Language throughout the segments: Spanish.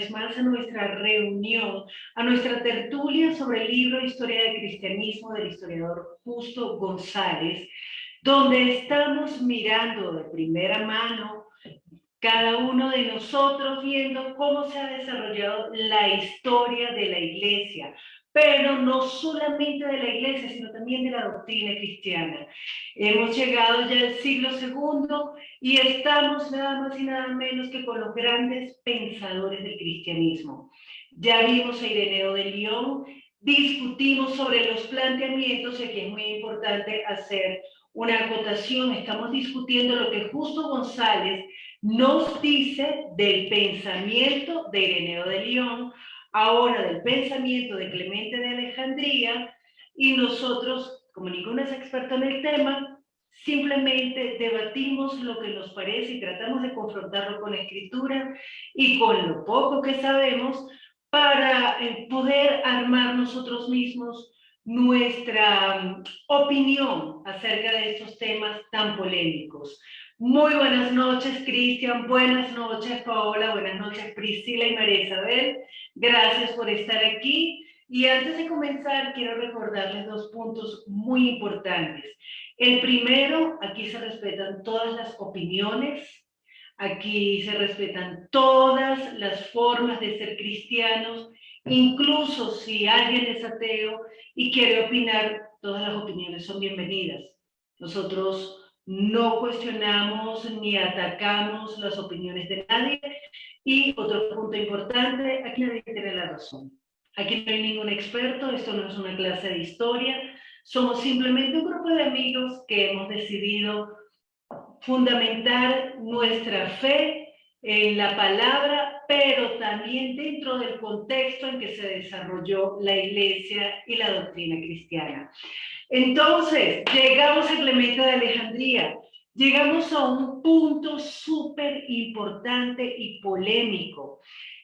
vez más a nuestra reunión, a nuestra tertulia sobre el libro Historia del Cristianismo del historiador Justo González, donde estamos mirando de primera mano cada uno de nosotros viendo cómo se ha desarrollado la historia de la Iglesia, pero no solamente de la Iglesia, sino también de la doctrina cristiana. Hemos llegado ya al siglo segundo y estamos nada más y nada menos que con los grandes pensadores del cristianismo. Ya vimos a Ireneo de León, discutimos sobre los planteamientos, y aquí es muy importante hacer una acotación, estamos discutiendo lo que Justo González nos dice del pensamiento de Ireneo de León, ahora del pensamiento de Clemente de Alejandría, y nosotros, como ninguno es experto en el tema, simplemente debatimos lo que nos parece y tratamos de confrontarlo con la escritura y con lo poco que sabemos para poder armar nosotros mismos nuestra opinión acerca de estos temas tan polémicos. Muy buenas noches, Cristian. Buenas noches, Paola. Buenas noches, Priscila y María Isabel. Gracias por estar aquí. Y antes de comenzar, quiero recordarles dos puntos muy importantes. El primero, aquí se respetan todas las opiniones, aquí se respetan todas las formas de ser cristianos, incluso si alguien es ateo y quiere opinar, todas las opiniones son bienvenidas. Nosotros no cuestionamos ni atacamos las opiniones de nadie. Y otro punto importante, aquí nadie tiene la razón. Aquí no hay ningún experto, esto no es una clase de historia, somos simplemente un grupo de amigos que hemos decidido fundamentar nuestra fe en la palabra, pero también dentro del contexto en que se desarrolló la Iglesia y la doctrina cristiana. Entonces, llegamos a Clemente de Alejandría, llegamos a un punto súper importante y polémico.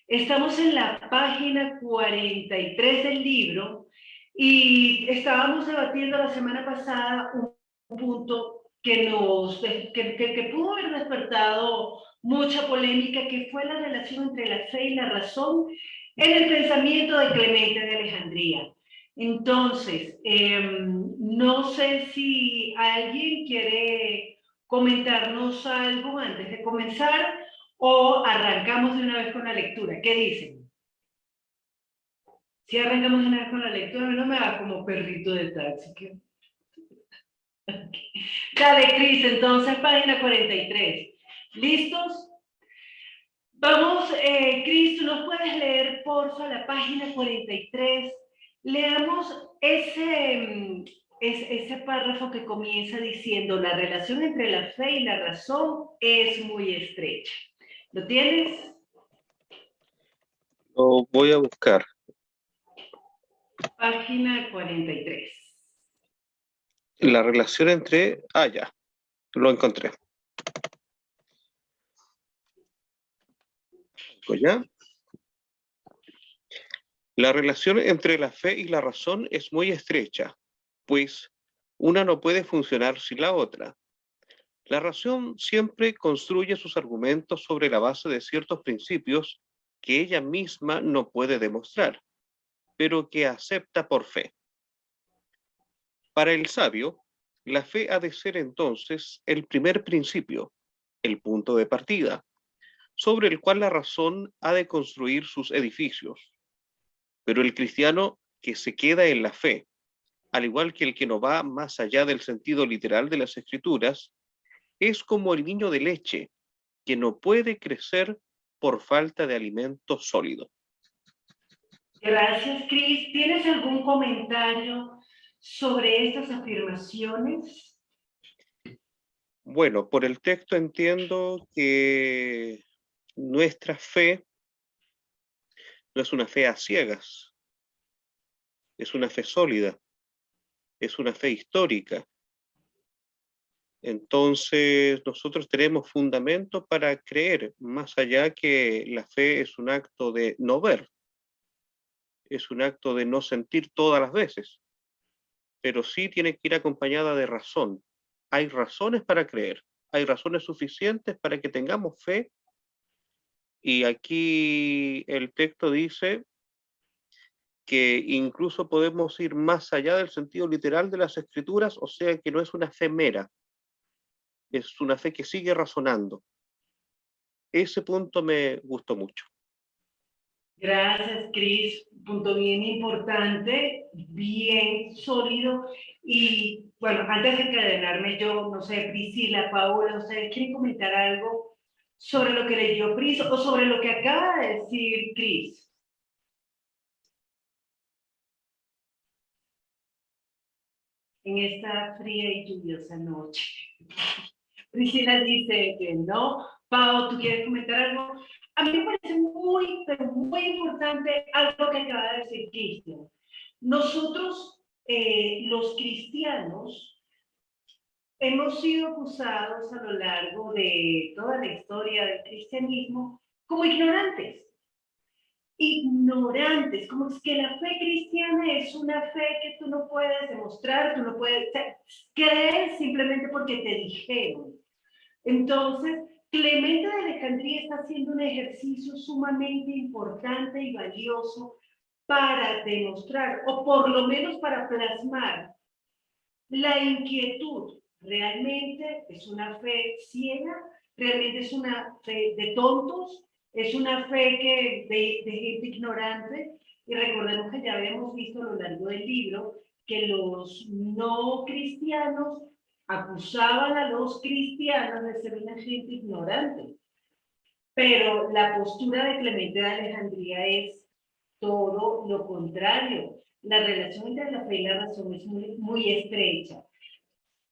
Estamos en la página 43 del libro y estábamos debatiendo la semana pasada un punto que pudo haber despertado mucha polémica, que fue la relación entre la fe y la razón en el pensamiento de Clemente de Alejandría. Entonces, no sé si alguien quiere comentarnos algo antes de comenzar o arrancamos de una vez con la lectura. ¿Qué dicen? Si arrancamos de una vez con la lectura, no me va como perrito de taxi. Dale, Cris, entonces, página 43. ¿Listos? Vamos, Cris, ¿tú nos puedes leer, porfa, la página 43? Leamos ese párrafo que comienza diciendo: la relación entre la fe y la razón es muy estrecha. ¿Lo tienes? Lo voy a buscar. Página 43. La relación entre... ya, lo encontré. ¿Ya? La relación entre la fe y la razón es muy estrecha, pues una no puede funcionar sin la otra. La razón siempre construye sus argumentos sobre la base de ciertos principios que ella misma no puede demostrar, pero que acepta por fe. Para el sabio, la fe ha de ser entonces el primer principio, el punto de partida, sobre el cual la razón ha de construir sus edificios. Pero el cristiano que se queda en la fe, al igual que el que no va más allá del sentido literal de las escrituras, es como el niño de leche, que no puede crecer por falta de alimento sólido. Gracias, Cris. ¿Tienes algún comentario sobre estas afirmaciones? Bueno, por el texto entiendo que nuestra fe no es una fe a ciegas, es una fe sólida, es una fe histórica. Entonces, nosotros tenemos fundamento para creer, más allá que la fe es un acto de no ver, es un acto de no sentir todas las veces, pero sí tiene que ir acompañada de razón. Hay razones para creer, hay razones suficientes para que tengamos fe Y aquí el texto dice que incluso podemos ir más allá del sentido literal de las escrituras, o sea que no es una fe mera, es una fe que sigue razonando. Ese punto me gustó mucho. Gracias, Cris. Punto bien importante, bien sólido. Y bueno, antes de encadenarme yo, no sé, Priscila, Paola, ¿ustedes quieren comentar algo sobre lo que leyó Cris o sobre lo que acaba de decir Cris? En esta fría y lluviosa noche. Priscila dice que no. Pau, ¿tú quieres comentar algo? A mí me parece muy, pero muy importante algo que acaba de decir Cristian. Nosotros, los cristianos, hemos sido acusados a lo largo de toda la historia del cristianismo como ignorantes. Ignorantes, como es que la fe cristiana es una fe que tú no puedes demostrar, tú no puedes creer simplemente porque te dijeron. Entonces, Clemente de Alejandría está haciendo un ejercicio sumamente importante y valioso para demostrar, o por lo menos para plasmar, la inquietud. ¿Realmente es una fe ciega? ¿Realmente es una fe de tontos? ¿Es una fe de gente ignorante? Y recordemos que ya habíamos visto a lo largo del libro que los no cristianos acusaban a los cristianos de ser una gente ignorante. Pero la postura de Clemente de Alejandría es todo lo contrario. La relación entre la fe y la razón es muy, muy estrecha.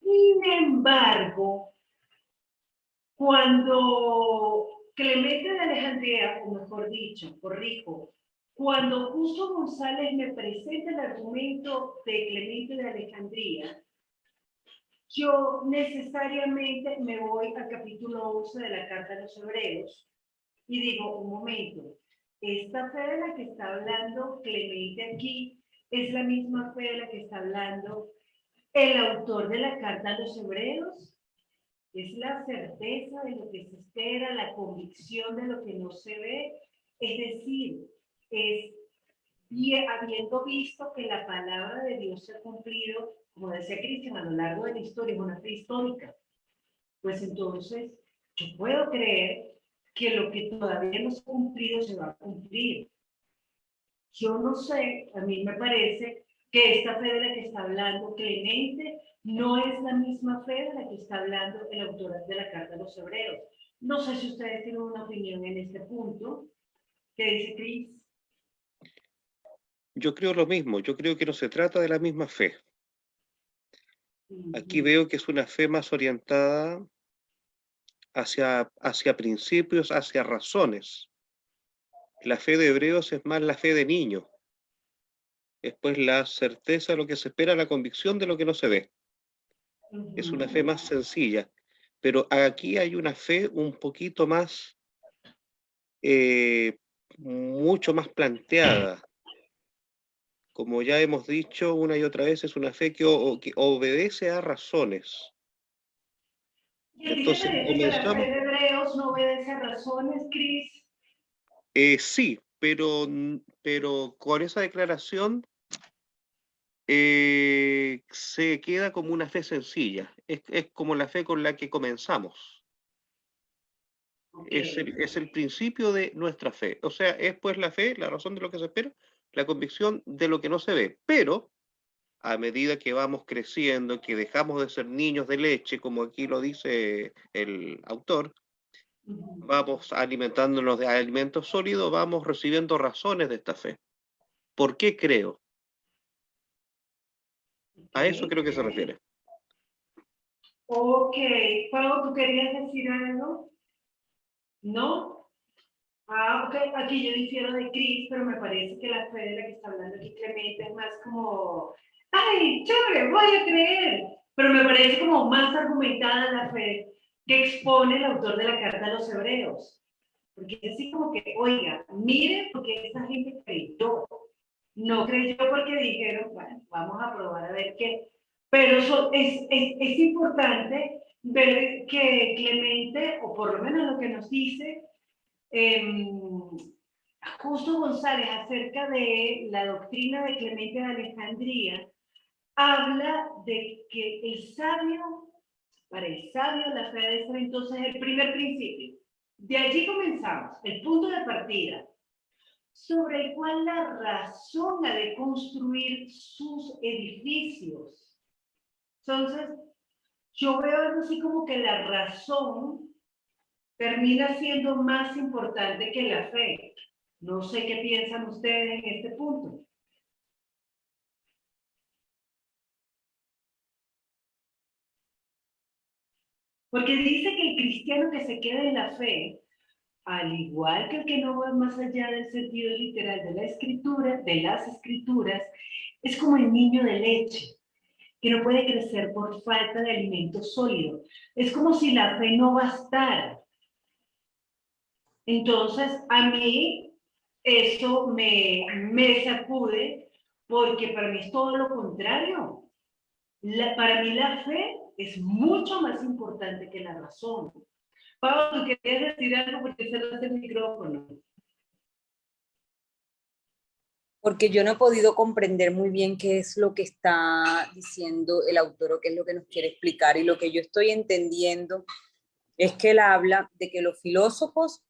Sin embargo, cuando Clemente de Alejandría, o mejor dicho, corrijo, cuando Justo González me presenta el argumento de Clemente de Alejandría, yo necesariamente me voy al capítulo 11 de la Carta de los Hebreos y digo, un momento, esta fe de la que está hablando Clemente aquí es la misma fe de la que está hablando el autor de la Carta a los Hebreos. Es la certeza de lo que se espera, la convicción de lo que no se ve, es decir, es habiendo visto que la palabra de Dios se ha cumplido, como decía Cristian, a lo largo de la historia, es una fe histórica, pues entonces yo puedo creer que lo que todavía no se ha cumplido se va a cumplir. Yo no sé, a mí me parece que esta fe de la que está hablando Clemente no es la misma fe de la que está hablando el autor de la Carta a los Hebreos. No sé si ustedes tienen una opinión en este punto. ¿Qué dice Cris? Yo creo lo mismo, yo creo que no se trata de la misma fe. Aquí veo que es una fe más orientada hacia principios, hacia razones. La fe de Hebreos es más la fe de niño. Es pues la certeza de lo que se espera, la convicción de lo que no se ve. Es una fe más sencilla. Pero aquí hay una fe un poquito más, mucho más planteada. Como ya hemos dicho una y otra vez, es una fe que obedece a razones. ¿Y a ti te Entonces, parece que la fe comenzamos, de Hebreos no obedece a razones, Cris? sí, pero con esa declaración se queda como una fe sencilla. Es como la fe con la que comenzamos. Ok. Es el principio de nuestra fe. O sea, es pues la fe, la razón de lo que se espera, la convicción de lo que no se ve. Pero a medida que vamos creciendo, que dejamos de ser niños de leche, como aquí lo dice el autor, vamos alimentándonos de alimentos sólidos, vamos recibiendo razones de esta fe. ¿Por qué creo? A eso Ok. creo que se refiere. Ok. Pau, ¿tú querías decir algo? ¿No? Ah, ok, aquí yo difiero de Cris, pero me parece que la fe de la que está hablando aquí Clemente es más como, ay, chévere, voy a creer, pero me parece como más argumentada la fe que expone el autor de la Carta a los Hebreos, porque es así como que, oiga, mire porque esta gente creyó, no creyó porque dijeron, bueno, vamos a probar a ver qué, pero es importante ver que Clemente, o por lo menos lo que nos dice, Justo González, acerca de la doctrina de Clemente de Alejandría, habla de que el sabio, para el sabio, la fe debe ser entonces el primer principio. De allí comenzamos, el punto de partida, sobre el cual la razón ha de construir sus edificios. Entonces, yo veo algo así como que la razón termina siendo más importante que la fe. No sé qué piensan ustedes en este punto. Porque dice que el cristiano que se queda en la fe, al igual que el que no va más allá del sentido literal de la escritura, de las escrituras, es como el niño de leche, que no puede crecer por falta de alimento sólido. Es como si la fe no bastara. Entonces, a mí eso me sacude porque para mí es todo lo contrario. Para mí la fe es mucho más importante que la razón. Pablo, ¿tú querías decir algo porque cerraste el micrófono? Porque yo no he podido comprender muy bien qué es lo que está diciendo el autor o qué es lo que nos quiere explicar. Y lo que yo estoy entendiendo es que él habla de que los filósofos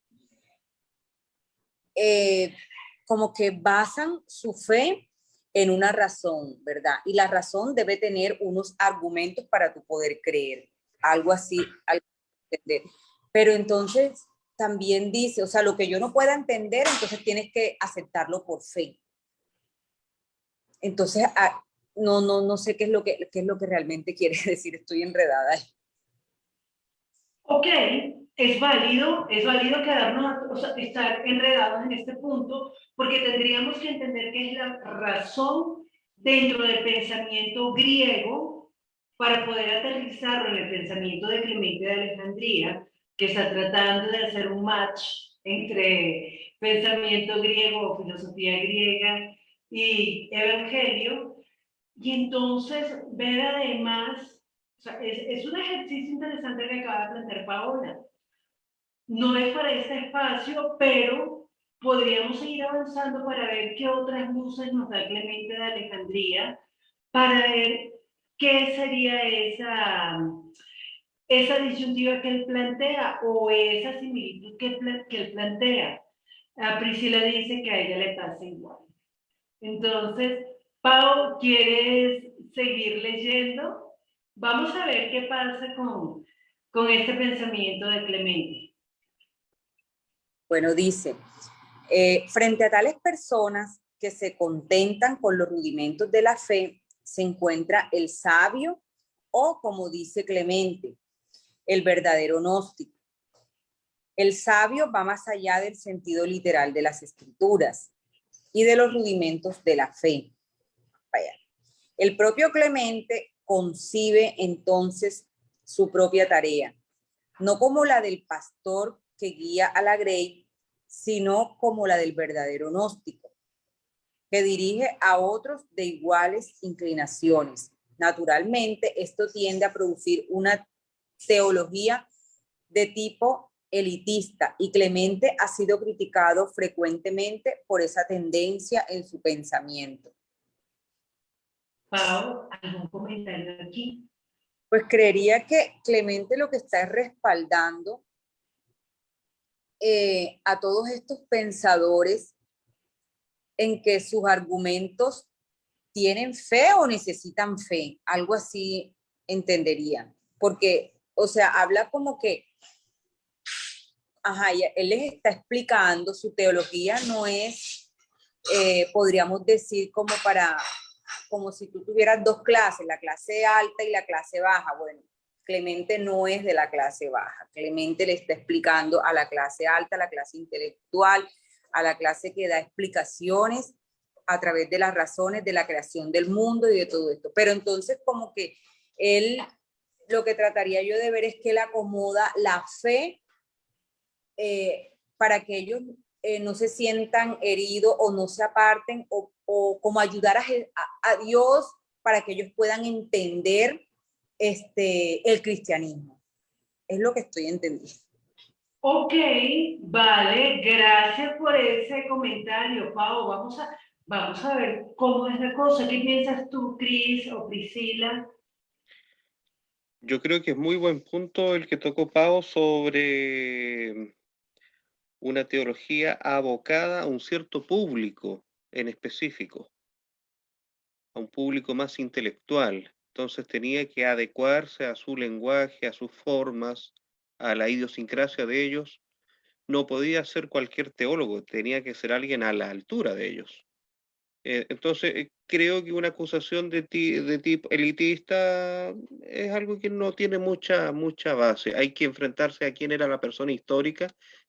como que basan su fe en una razón, ¿verdad? Y la razón debe tener unos argumentos para tu poder creer, algo así, algo entender. Pero entonces también dice, o sea, lo que yo no pueda entender, entonces tienes que aceptarlo por fe. Entonces, no sé qué es lo que realmente quiere decir, estoy enredada ahí. Ok, es válido quedarnos, o sea, estar enredados en este punto, porque tendríamos que entender qué es la razón dentro del pensamiento griego para poder aterrizarlo en el pensamiento de Clemente de Alejandría, que está tratando de hacer un match entre pensamiento griego o filosofía griega y evangelio, y entonces ver además, o sea, es un ejercicio interesante que acaba de plantear Paola. No es para este espacio, pero podríamos seguir avanzando para ver qué otras luces nos da Clemente de Alejandría, para ver qué sería esa disyuntiva que él plantea o esa similitud que él plantea. A Priscila dice que a ella le pasa igual. Entonces, Pau, ¿quieres seguir leyendo? Vamos a ver qué pasa con este pensamiento de Clemente. Bueno, dice, frente a tales personas que se contentan con los rudimentos de la fe, se encuentra el sabio o, como dice Clemente, el verdadero gnóstico. El sabio va más allá del sentido literal de las escrituras y de los rudimentos de la fe. Vaya. El propio Clemente concibe entonces su propia tarea, no como la del pastor que guía a la grey, sino como la del verdadero gnóstico, que dirige a otros de iguales inclinaciones. Naturalmente, esto tiende a producir una teología de tipo elitista y Clemente ha sido criticado frecuentemente por esa tendencia en su pensamiento. Pau, ¿algún comentario aquí? Pues creería que Clemente lo que está es respaldando a todos estos pensadores en que sus argumentos tienen fe o necesitan fe, algo así entendería, porque, o sea, habla como que, ajá, él les está explicando, su teología no es, podríamos decir, como si tú tuvieras dos clases, la clase alta y la clase baja. Bueno, Clemente no es de la clase baja. Clemente le está explicando a la clase alta, a la clase intelectual, a la clase que da explicaciones a través de las razones de la creación del mundo y de todo esto. Pero entonces como que él, lo que trataría yo de ver es que él acomoda la fe para que ellos no se sientan heridos o no se aparten o como ayudar a Dios para que ellos puedan entender el cristianismo. Es lo que estoy entendiendo. Ok, vale, gracias por ese comentario, Pau. Vamos a ver cómo es la cosa. ¿Qué piensas tú, Cris o Priscila? Yo creo que es muy buen punto el que tocó Pau sobre una teología abocada a un cierto público en específico, a un público más intelectual. Entonces tenía que adecuarse a su lenguaje, a sus formas, a la idiosincrasia de ellos. No podía ser cualquier teólogo, tenía que ser alguien a la altura de ellos. Entonces, creo que una acusación de tipo elitista es algo que no tiene mucha base. Hay que enfrentarse a quién era la persona histórica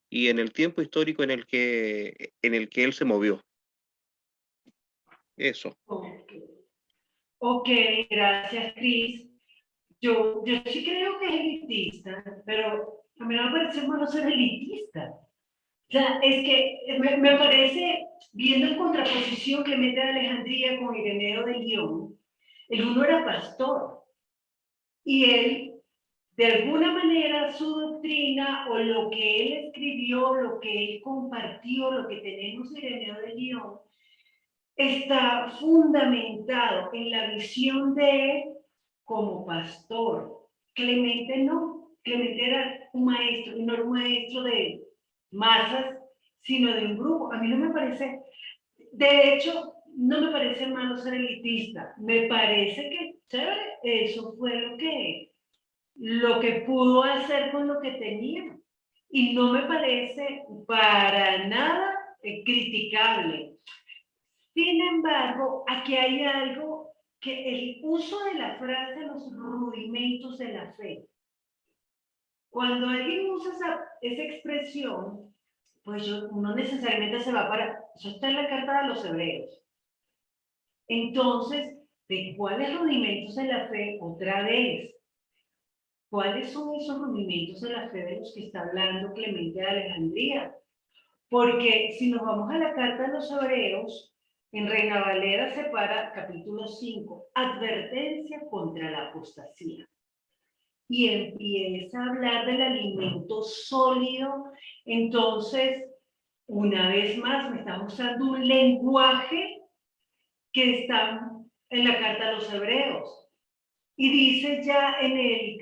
y en el tiempo histórico en el que él se movió. Eso. Ok, ok, gracias, Cris. Yo sí creo que es elitista, pero a mí no me parece malo ser elitista. O sea, es que me parece, viendo en contraposición Clemente de Alejandría con Ireneo de León, el uno era pastor y él, de alguna manera, su doctrina o lo que él escribió, lo que él compartió, lo que tenemos de Ireneo de León, está fundamentado en la visión de él como pastor. Clemente no, Clemente era un maestro, y no era un maestro de masas, sino de un grupo. A mí no me parece, de hecho, no me parece malo ser elitista, me parece que chévere, eso fue lo que pudo hacer con lo que tenía. Y no me parece para nada criticable. Sin embargo, aquí hay algo que el uso de la frase los rudimentos de la fe. Cuando alguien usa esa expresión, pues uno necesariamente se va para, eso está en la carta de los hebreos. Entonces, ¿de cuáles rudimentos de la fe? Otra vez, ¿cuáles son esos rudimentos de la fe de los que está hablando Clemente de Alejandría? Porque si nos vamos a la carta de los hebreos, en Reina Valera separa capítulo 5, advertencia contra la apostasía. Y empieza a hablar del alimento sólido. Entonces, una vez más, me está usando un lenguaje que está en la carta de los hebreos. Y dice ya en el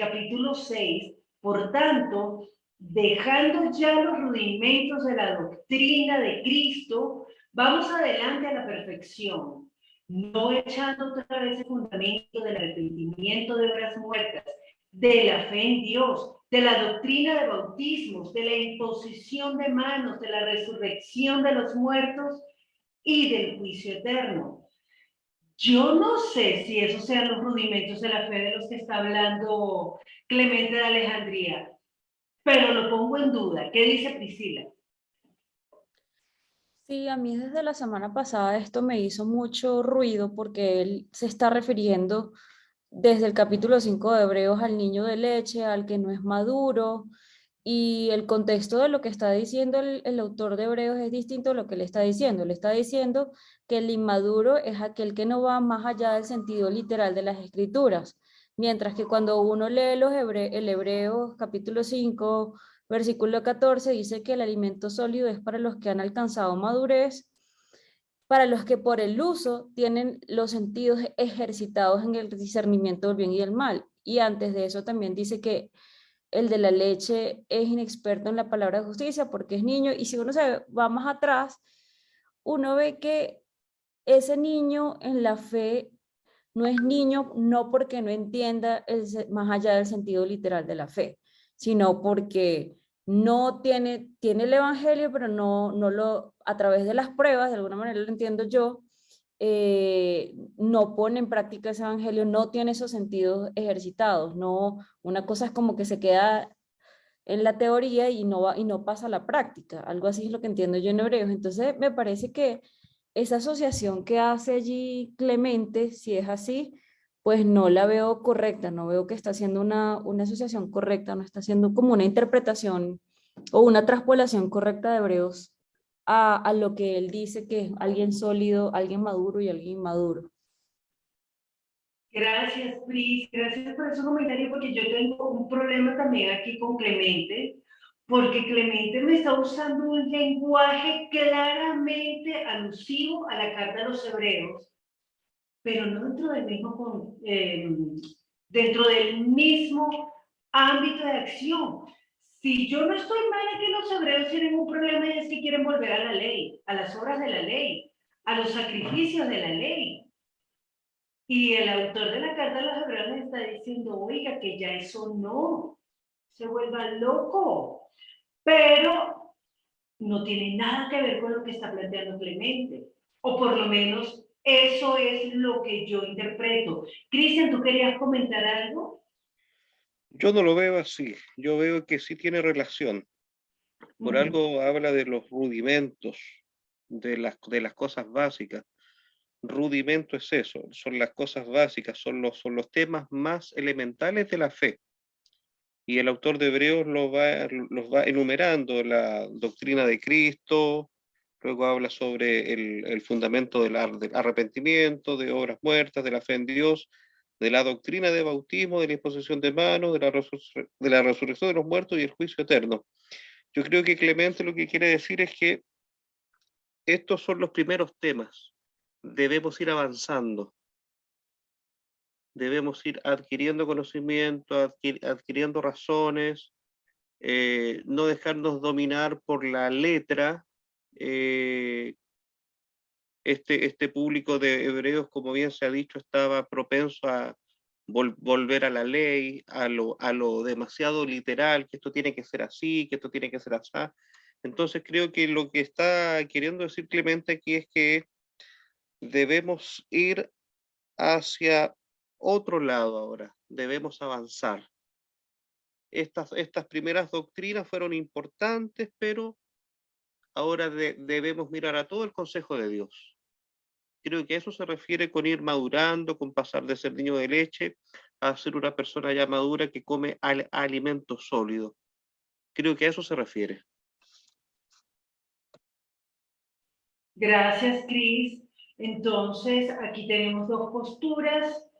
capítulo 6, por tanto, dejando ya los rudimentos de la doctrina de Cristo, vamos adelante a la perfección, no echando otra vez el fundamento del arrepentimiento de obras muertas, de la fe en Dios, de la doctrina de bautismos, de la imposición de manos, de la resurrección de los muertos y del juicio eterno. Yo no sé si esos sean los rudimentos de la fe de los que está hablando Clemente de Alejandría, pero lo pongo en duda. ¿Qué dice Priscila? Sí, a mí desde la semana pasada esto me hizo mucho ruido porque él se está refiriendo desde el capítulo 5 de Hebreos al niño de leche, al que no es maduro, y el contexto de lo que está diciendo el autor de Hebreos es distinto a lo que le está diciendo. Le está diciendo que el inmaduro es aquel que no va más allá del sentido literal de las escrituras, mientras que cuando uno lee el Hebreos capítulo 5, versículo 14, dice que el alimento sólido es para los que han alcanzado madurez, para los que por el uso tienen los sentidos ejercitados en el discernimiento del bien y del mal. Y antes de eso también dice que el de la leche es inexperto en la palabra de justicia porque es niño. Y si uno se va más atrás, uno ve que ese niño en la fe no es niño no porque no entienda más allá del sentido literal de la fe, sino porque no tiene el evangelio, pero no lo, a través de las pruebas, de alguna manera lo entiendo yo, no pone en práctica ese evangelio, no tiene esos sentidos ejercitados, no, una cosa es como que se queda en la teoría y no pasa a la práctica, algo así es lo que entiendo yo en Hebreos. Entonces me parece que esa asociación que hace allí Clemente, si es así, pues no la veo correcta, no veo que está haciendo una asociación correcta, no está haciendo como una interpretación o una traspolación correcta de Hebreos a lo que él dice que es alguien sólido, alguien maduro y alguien inmaduro. Gracias, Pris. Gracias por ese comentario, porque yo tengo un problema también aquí con Clemente, porque Clemente me está usando un lenguaje claramente alusivo a la carta a los hebreos, pero no dentro del mismo ámbito de acción. Si yo no estoy mal, es que los hebreos tienen un problema y es que quieren volver a la ley, a las obras de la ley, a los sacrificios de la ley. Y el autor de la carta a los hebreos les está diciendo, oiga, que ya eso no, se vuelva loco. Pero no tiene nada que ver con lo que está planteando Clemente. O por lo menos eso es lo que yo interpreto. Cristian, ¿tú querías comentar algo? Yo no lo veo así, yo veo que sí tiene relación. Por algo habla de los rudimentos, de las cosas básicas. Rudimento es eso, son las cosas básicas, son los temas más elementales de la fe. Y el autor de Hebreos los va enumerando, la doctrina de Cristo, luego habla sobre el fundamento del arrepentimiento, de obras muertas, de la fe en Dios, de la doctrina de bautismo, de la imposición de manos, de la resurrección de los muertos y el juicio eterno. Yo creo que Clemente lo que quiere decir es que estos son los primeros temas. Debemos ir avanzando, debemos ir adquiriendo conocimiento, adquiriendo razones, no dejarnos dominar por la letra. eh, este público de hebreos, como bien se ha dicho, estaba propenso a volver a la ley, a lo demasiado literal, que esto tiene que ser así, que esto tiene que ser así. Entonces creo que lo que está queriendo decir Clemente aquí es que debemos ir hacia otro lado ahora, debemos avanzar. Estas primeras doctrinas fueron importantes, pero ahora debemos mirar a todo el consejo de Dios. Creo que eso se refiere con ir madurando, con pasar de ser niño de leche a ser una persona ya madura que come alimento sólido. Creo que a eso se refiere. Gracias, Cris. Entonces, aquí tenemos dos posturas.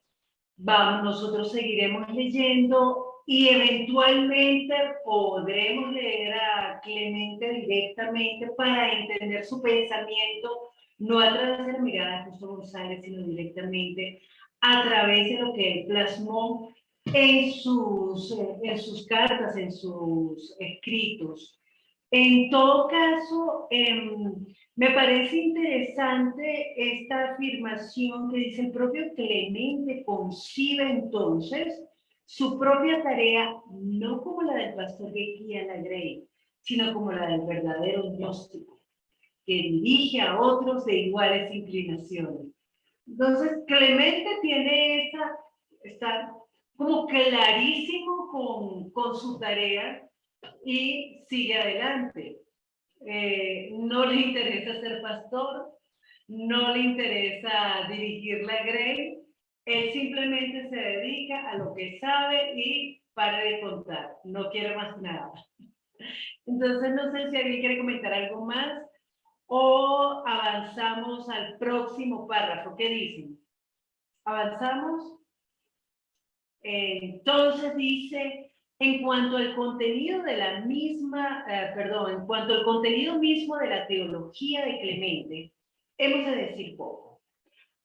Vamos, nosotros seguiremos leyendo y eventualmente podremos leer a Clemente directamente para entender su pensamiento, no a través de la mirada de Justo González, sino directamente a través de lo que él plasmó en sus cartas, en sus escritos. En todo caso, me parece interesante esta afirmación que dice el propio Clemente concibe entonces su propia tarea no como la del pastor que guía la grey, sino como la del verdadero gnóstico, que dirige a otros de iguales inclinaciones. Entonces, Clemente tiene está como clarísimo con su tarea y sigue adelante. No le interesa ser pastor, no le interesa dirigir la grey, él simplemente se dedica a lo que sabe y para de contar, no quiere más nada. Entonces no sé si alguien quiere comentar algo más o avanzamos al próximo párrafo. ¿Qué dicen? ¿Avanzamos? Entonces dice, en cuanto al contenido de la misma, en cuanto al contenido mismo de la teología de Clemente, hemos de decir poco.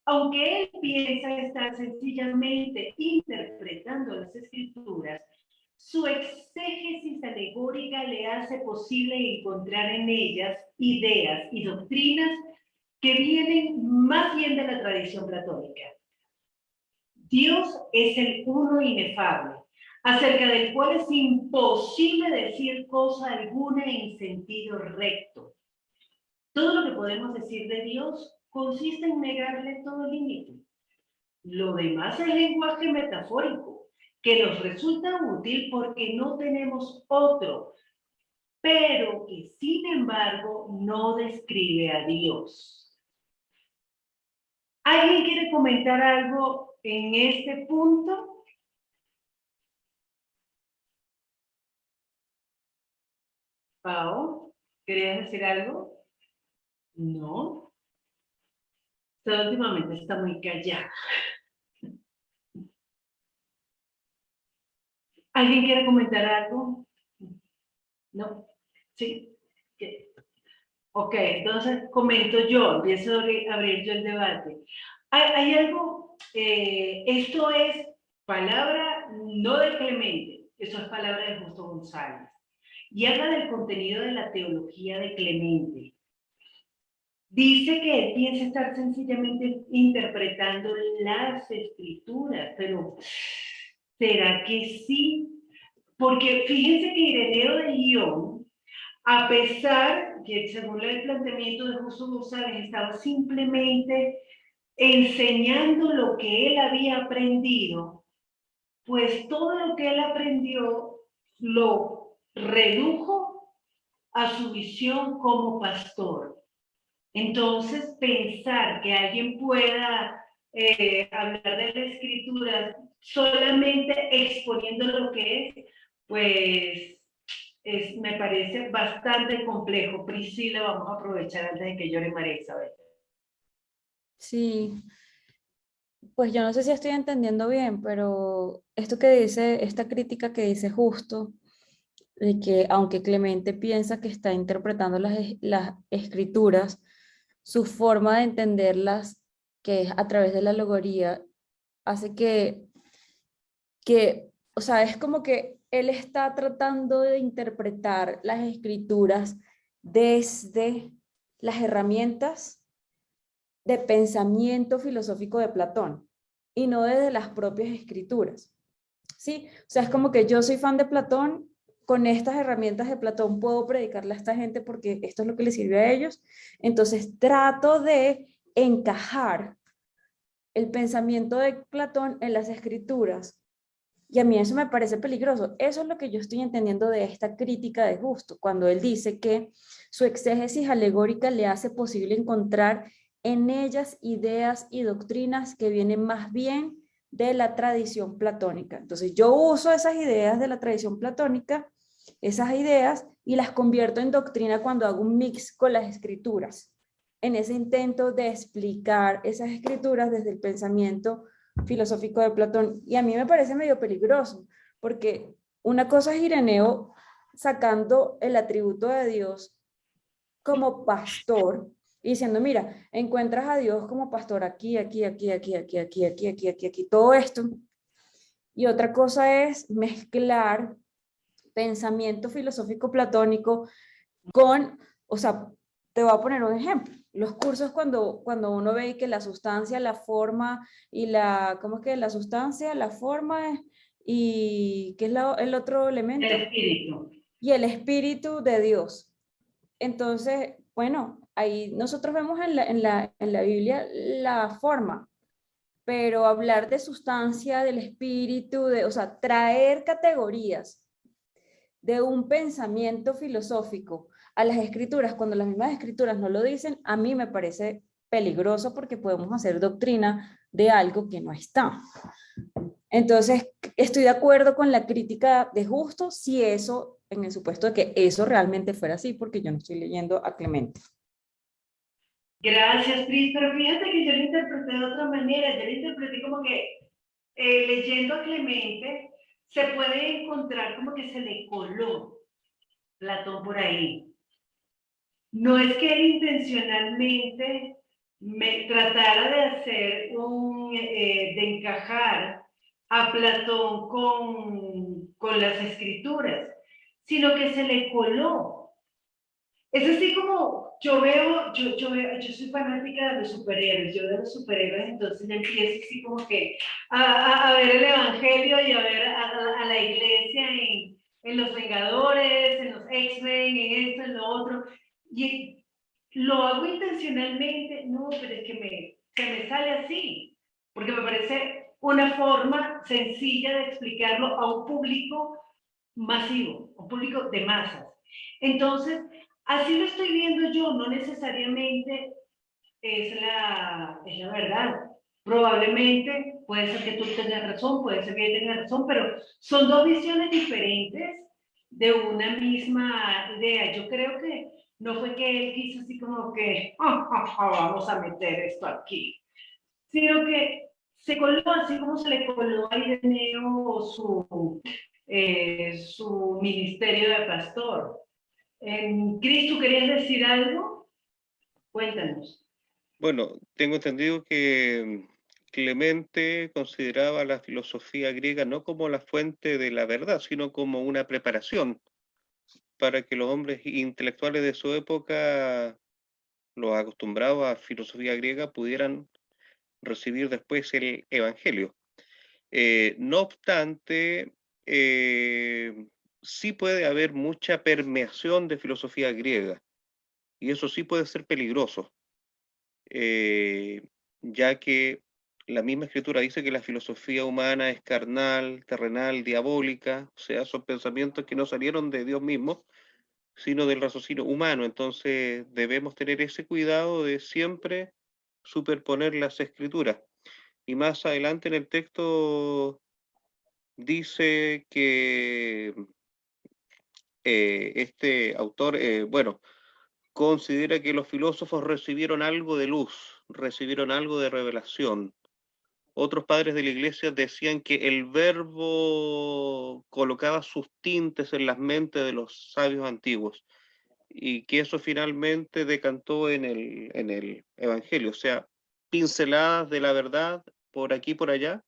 Aunque él piensa estar sencillamente interpretando las escrituras, su exégesis alegórica le hace posible encontrar en ellas ideas y doctrinas que vienen más bien de la tradición platónica. Dios es el uno inefable, acerca del cual es imposible decir cosa alguna en sentido recto. Todo lo que podemos decir de Dios consiste en negarle todo límite. Lo demás es lenguaje metafórico, que nos resulta útil porque no tenemos otro, pero que sin embargo no describe a Dios. ¿Alguien quiere comentar algo en este punto? Pau, ¿querías decir algo? No. Usted últimamente está muy callada. ¿Alguien quiere comentar algo? ¿No? ¿Sí? ¿Qué? Ok, entonces comento yo, empiezo a abrir yo el debate. Hay algo, esto es palabra no de Clemente, eso es palabra de Justo González. Y habla del contenido de la teología de Clemente. Dice que él piensa estar sencillamente interpretando las escrituras, pero ¿será que sí? Porque fíjense que Ireneo de Lyon, a pesar que según el planteamiento de Justo González estaba simplemente enseñando lo que él había aprendido, pues todo lo que él aprendió lo redujo a su visión como pastor. Entonces, pensar que alguien pueda hablar de la escritura solamente exponiendo lo que es, pues me parece bastante complejo. Priscila, vamos a aprovechar antes de que llore María Isabel. Sí, pues yo no sé si estoy entendiendo bien, pero esto que dice, esta crítica que dice Justo, de que aunque Clemente piensa que está interpretando las escrituras, su forma de entenderlas, que es a través de la alegoría, hace o sea, es como que él está tratando de interpretar las escrituras desde las herramientas de pensamiento filosófico de Platón y no desde las propias escrituras. ¿Sí? O sea, es como que yo soy fan de Platón, con estas herramientas de Platón puedo predicarle a esta gente porque esto es lo que les sirve a ellos. Entonces trato de encajar el pensamiento de Platón en las escrituras. Y a mí eso me parece peligroso. Eso es lo que yo estoy entendiendo de esta crítica de Justo, cuando él dice que su exégesis alegórica le hace posible encontrar en ellas ideas y doctrinas que vienen más bien de la tradición platónica. Entonces yo uso esas ideas de la tradición platónica, esas ideas, y las convierto en doctrina cuando hago un mix con las escrituras, en ese intento de explicar esas escrituras desde el pensamiento filosófico de Platón. Y a mí me parece medio peligroso, porque una cosa es Ireneo sacando el atributo de Dios como pastor y diciendo, mira, encuentras a Dios como pastor aquí, aquí, aquí, aquí, aquí, aquí, aquí, aquí, aquí, aquí, todo esto. Y otra cosa es mezclar pensamiento filosófico platónico con, o sea, te voy a poner un ejemplo. Los cursos cuando uno ve que la sustancia, la forma y la, ¿cómo es que? La sustancia, la forma y ¿qué es el otro elemento? El espíritu. Y el espíritu de Dios. Entonces, bueno, ahí nosotros vemos en la Biblia la forma, pero hablar de sustancia, del espíritu, o sea, traer categorías de un pensamiento filosófico a las escrituras, cuando las mismas escrituras no lo dicen, a mí me parece peligroso porque podemos hacer doctrina de algo que no está. Entonces, estoy de acuerdo con la crítica de Justo si eso, en el supuesto de que eso realmente fuera así, porque yo no estoy leyendo a Clemente. Gracias, Pris, pero fíjate que yo lo interpreté de otra manera. Yo lo interpreté como que leyendo a Clemente se puede encontrar como que se le coló Platón por ahí. No es que él intencionalmente me tratara de hacer de encajar a Platón con las escrituras, sino que se le coló. Es así como yo soy fanática de los superhéroes, yo de los superhéroes, entonces ya empiezo así como que a ver el evangelio y a ver a la iglesia en los Vengadores, en los X-Men, en esto, en lo otro, y lo hago intencionalmente, no, pero es que se me sale así, porque me parece una forma sencilla de explicarlo a un público masivo, un público de masas. Entonces, así lo estoy viendo yo, no necesariamente es la verdad. Probablemente puede ser que tú tengas razón, puede ser que yo tenga razón, pero son dos visiones diferentes de una misma idea. Yo creo que no fue que él quiso así como que vamos a meter esto aquí, sino que se coló así como se le coló a Ireneo su ministerio de pastor. Cris, ¿tú querías decir algo? Cuéntanos. Bueno, tengo entendido que Clemente consideraba la filosofía griega no como la fuente de la verdad, sino como una preparación para que los hombres intelectuales de su época, los acostumbrados a filosofía griega, pudieran recibir después el Evangelio. No obstante, sí puede haber mucha permeación de filosofía griega, y eso sí puede ser peligroso, eh, ya que la misma escritura dice que la filosofía humana es carnal, terrenal, diabólica, o sea, son pensamientos que no salieron de Dios mismo, sino del raciocinio humano. Entonces debemos tener ese cuidado de siempre superponer las escrituras. Y más adelante en el texto dice que este autor, bueno, considera que los filósofos recibieron algo de luz, recibieron algo de revelación. Otros padres de la iglesia decían que el verbo colocaba sus tintes en las mentes de los sabios antiguos y que eso finalmente decantó en el Evangelio, o sea, pinceladas de la verdad por aquí y por allá,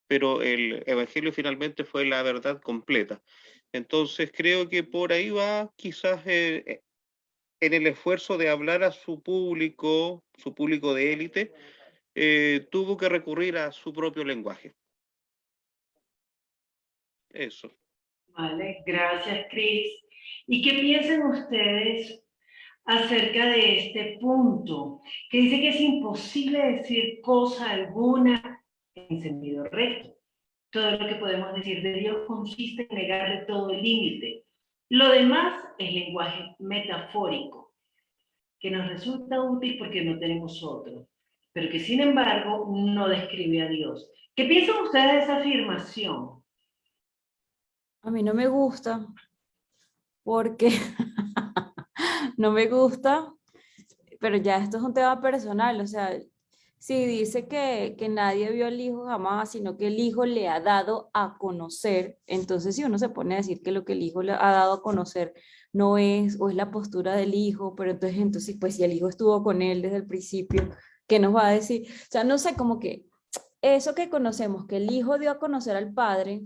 pero el Evangelio finalmente fue la verdad completa. Entonces creo que por ahí va quizás en el esfuerzo de hablar a su público de élite, tuvo que recurrir a su propio lenguaje. Eso. Vale, gracias, Cris. ¿Y qué piensan ustedes acerca de este punto? Que dice que es imposible decir cosa alguna en sentido recto. Todo lo que podemos decir de Dios consiste en negarle todo el límite. Lo demás es lenguaje metafórico, que nos resulta útil porque no tenemos otro, pero que sin embargo no describe a Dios. ¿Qué piensan ustedes de esa afirmación? A mí no me gusta porque no me gusta, pero ya esto es un tema personal, o sea, si dice que nadie vio al hijo jamás, sino que el hijo le ha dado a conocer, entonces si uno se pone a decir que lo que el hijo le ha dado a conocer no es, o es la postura del hijo, pero entonces pues si el hijo estuvo con él desde el principio, ¿qué nos va a decir? O sea, no sé, como que eso que conocemos, que el hijo dio a conocer al padre,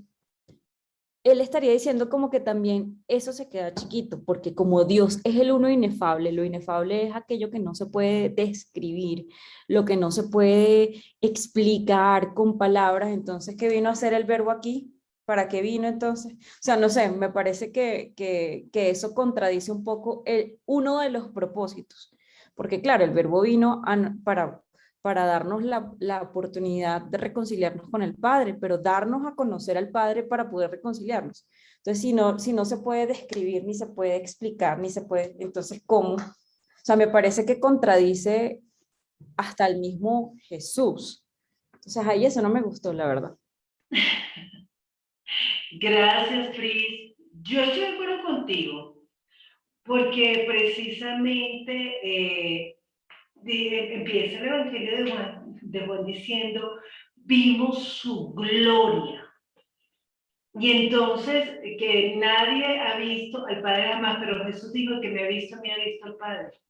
él estaría diciendo como que también eso se queda chiquito, porque como Dios es el uno inefable, lo inefable es aquello que no se puede describir, lo que no se puede explicar con palabras, entonces, ¿qué vino a hacer el verbo aquí? ¿Para qué vino entonces? O sea, no sé, me parece que eso contradice un poco uno de los propósitos, porque claro, el verbo vino para darnos la oportunidad de reconciliarnos con el Padre, pero darnos a conocer al Padre para poder reconciliarnos. Entonces, si no se puede describir, ni se puede explicar, ni se puede, entonces, ¿cómo? O sea, me parece que contradice hasta el mismo Jesús. Entonces, ahí eso no me gustó, la verdad. Gracias, Fris. Yo estoy de acuerdo contigo, porque precisamente empieza el Evangelio de Juan diciendo, vimos su gloria. Y entonces, que nadie ha visto al Padre jamás, pero Jesús dijo que me ha visto al Padre.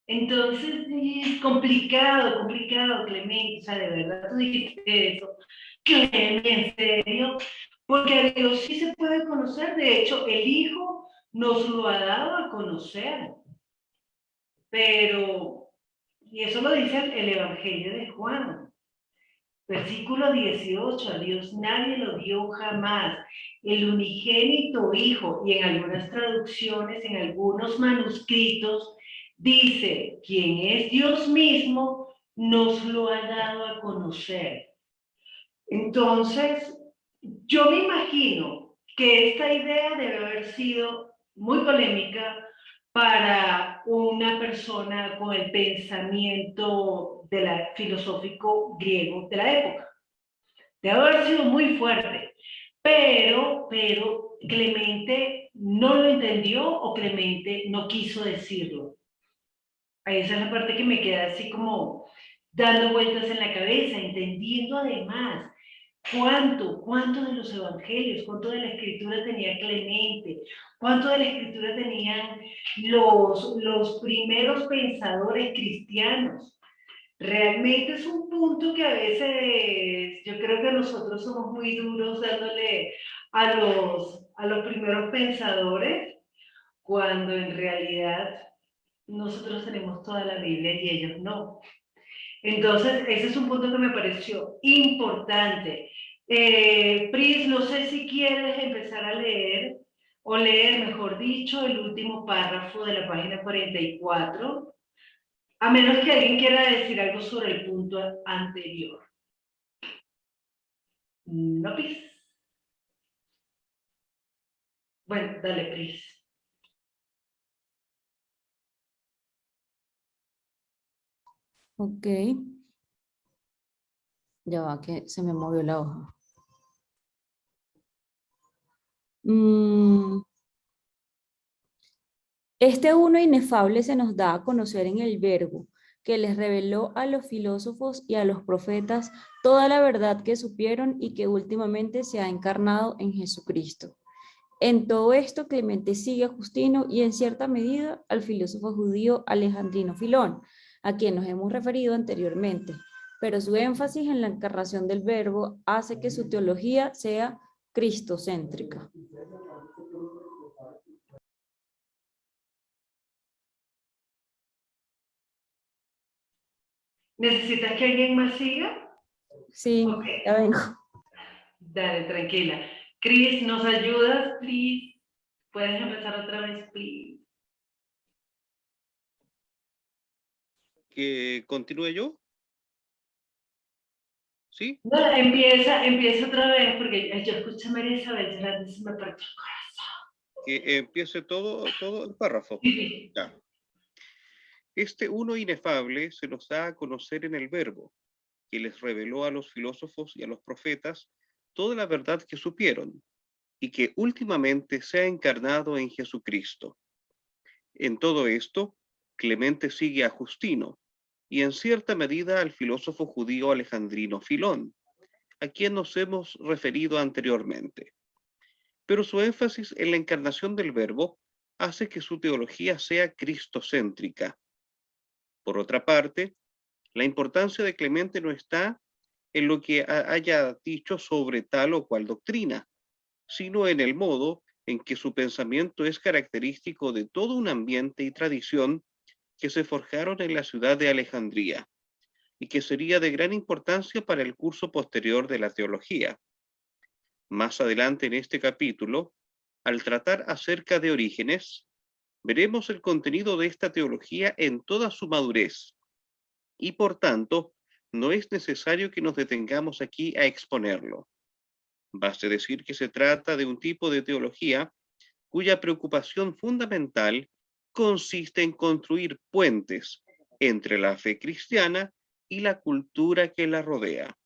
Entonces, es complicado, Clemente, o sea, de verdad tú dijiste eso. Clemente, en serio, porque a Dios sí se puede conocer, de hecho, el Hijo nos lo ha dado a conocer, pero, y eso lo dice el Evangelio de Juan, versículo 18, a Dios nadie lo dio jamás, el unigénito Hijo, y en algunas traducciones, en algunos manuscritos, dice, quien es Dios mismo, nos lo ha dado a conocer. Entonces, yo me imagino que esta idea debe haber sido muy polémica para una persona con el pensamiento filosófico griego de la época. Debe haber sido muy fuerte, pero Clemente no lo entendió o Clemente no quiso decirlo. Esa es la parte que me queda así como dando vueltas en la cabeza, entendiendo además ¿Cuánto de los evangelios, cuánto de la escritura tenía Clemente? ¿Cuánto de la escritura tenían los primeros pensadores cristianos? Realmente es un punto que a veces yo creo que nosotros somos muy duros dándole a los primeros pensadores, cuando en realidad nosotros tenemos toda la Biblia y ellos no. Entonces, ese es un punto que me pareció importante. Pris, no sé si quieres empezar a leer, o leer, mejor dicho, el último párrafo de la página 44, a menos que alguien quiera decir algo sobre el punto anterior. ¿No, Pris? Bueno, dale, Pris. Ok, ya va que se me movió la hoja. Este uno inefable se nos da a conocer en el Verbo, que les reveló a los filósofos y a los profetas toda la verdad que supieron y que últimamente se ha encarnado en Jesucristo. En todo esto, Clemente sigue a Justino y en cierta medida al filósofo judío Alejandrino Filón, a quien nos hemos referido anteriormente, pero su énfasis en la encarnación del Verbo hace que su teología sea cristocéntrica. ¿Necesitas que alguien más siga? Sí, Ok, ya vengo. dale, tranquila. Cris, ¿nos ayudas, please? ¿Puedes empezar otra vez, please? ¿Que continúe yo? ¿Sí? No, empieza otra vez, porque yo escuché a María Isabel llorando y se me partió el Que empiece todo el párrafo. corazón. Ya. Este uno inefable se nos da a conocer en el Verbo, que les reveló a los filósofos y a los profetas toda la verdad que supieron, y que últimamente se ha encarnado en Jesucristo. En todo esto, Clemente sigue a Justino, y en cierta medida al filósofo judío alejandrino Filón, a quien nos hemos referido anteriormente. Pero su énfasis en la encarnación del Verbo hace que su teología sea cristocéntrica. Por otra parte, la importancia de Clemente no está en lo que haya dicho sobre tal o cual doctrina, sino en el modo en que su pensamiento es característico de todo un ambiente y tradición que se forjaron en la ciudad de Alejandría y que sería de gran importancia para el curso posterior de la teología. Más adelante en este capítulo, al tratar acerca de Orígenes, veremos el contenido de esta teología en toda su madurez y por tanto no es necesario que nos detengamos aquí a exponerlo. Baste decir que se trata de un tipo de teología cuya preocupación fundamental consiste en construir puentes entre la fe cristiana y la cultura que la rodea.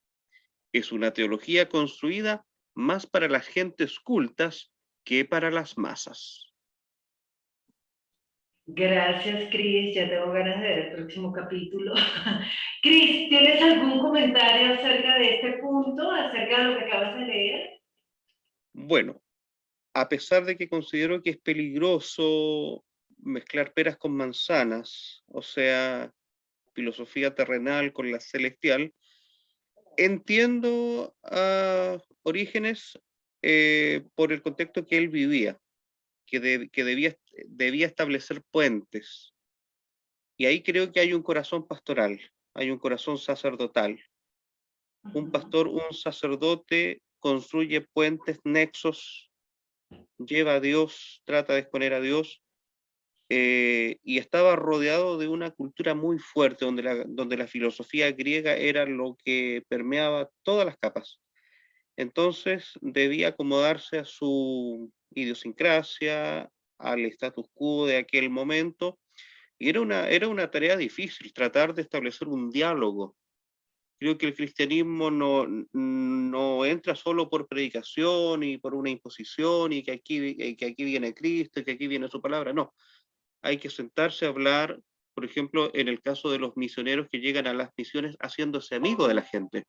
Es una teología construida más para las gentes cultas que para las masas. Gracias, Cris. Ya tengo ganas de ver el próximo capítulo. Cris, ¿tienes algún comentario acerca de este punto, acerca de lo que acabas de leer? Bueno, a pesar de que considero que es peligroso mezclar peras con manzanas, o sea, filosofía terrenal con la celestial, entiendo a Orígenes por el contexto que él vivía, que debía establecer puentes. Y ahí creo que hay un corazón pastoral, hay un corazón sacerdotal. Un pastor, un sacerdote construye puentes, nexos, lleva a Dios, trata de exponer a Dios, y estaba rodeado de una cultura muy fuerte, donde la filosofía griega era lo que permeaba todas las capas. Entonces debía acomodarse a su idiosincrasia, al status quo de aquel momento, y era una tarea difícil tratar de establecer un diálogo. Creo que el cristianismo no entra solo por predicación y por una imposición y que aquí viene Cristo y que aquí viene su palabra. No, hay que sentarse a hablar, por ejemplo, en el caso de los misioneros que llegan a las misiones haciéndose amigos de la gente.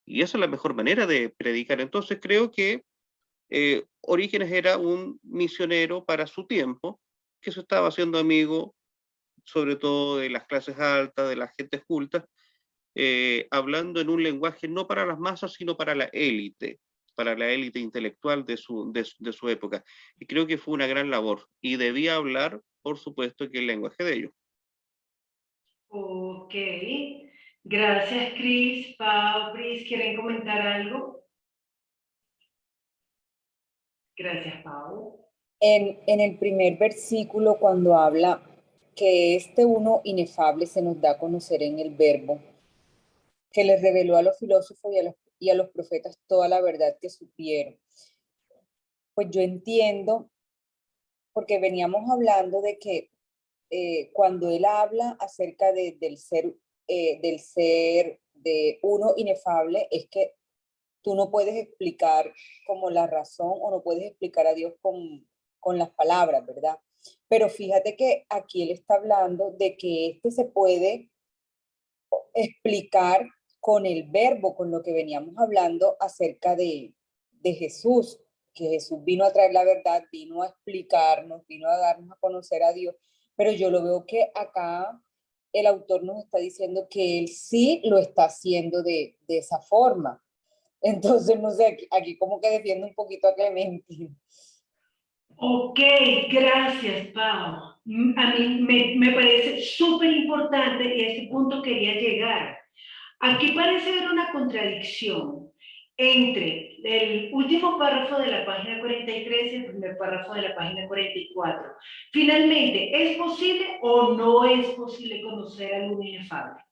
Y esa es la mejor manera de predicar. Entonces creo que Orígenes era un misionero para su tiempo, que se estaba haciendo amigo, sobre todo de las clases altas, de las gentes cultas, hablando en un lenguaje no para las masas, sino para la élite intelectual de su época. Y creo que fue una gran labor. Y debía hablar, por supuesto, que el lenguaje de ellos. Ok, gracias Cris. Pau, Cris, ¿quieren comentar algo? Gracias, Pau. En el primer versículo, cuando habla que este uno inefable se nos da a conocer en el verbo, que les reveló a los filósofos y a los profetas toda la verdad que supieron. Pues yo entiendo, porque veníamos hablando de que cuando él habla acerca del ser de uno inefable, es que tú no puedes explicar como la razón o no puedes explicar a Dios con las palabras, ¿verdad? Pero fíjate que aquí él está hablando de que este se puede explicar con el verbo, con lo que veníamos hablando acerca de Jesús, que Jesús vino a traer la verdad, vino a explicarnos, vino a darnos a conocer a Dios, pero yo lo veo que acá el autor nos está diciendo que él sí lo está haciendo de esa forma. Entonces, no sé, aquí como que defiendo un poquito a Clemente. Ok, gracias, Pau. A mí me parece súper importante y a este punto quería llegar. Aquí parece haber una contradicción entre el último párrafo de la página 43 y el primer párrafo de la página 44. Finalmente, ¿es posible o no es posible conocer al uno inefable?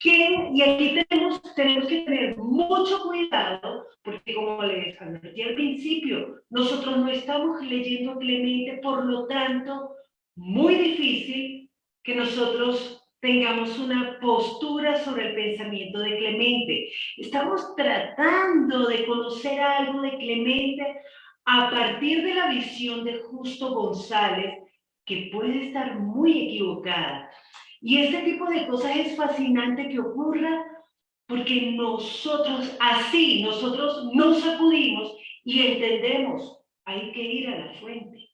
Y aquí tenemos que tener mucho cuidado, porque como les advertí al principio, nosotros no estamos leyendo Clemente, por lo tanto, muy difícil que nosotros tengamos una postura sobre el pensamiento de Clemente. Estamos tratando de conocer algo de Clemente a partir de la visión de Justo González, que puede estar muy equivocada. Y este tipo de cosas es fascinante que ocurra porque nosotros nos sacudimos y entendemos, hay que ir a la fuente.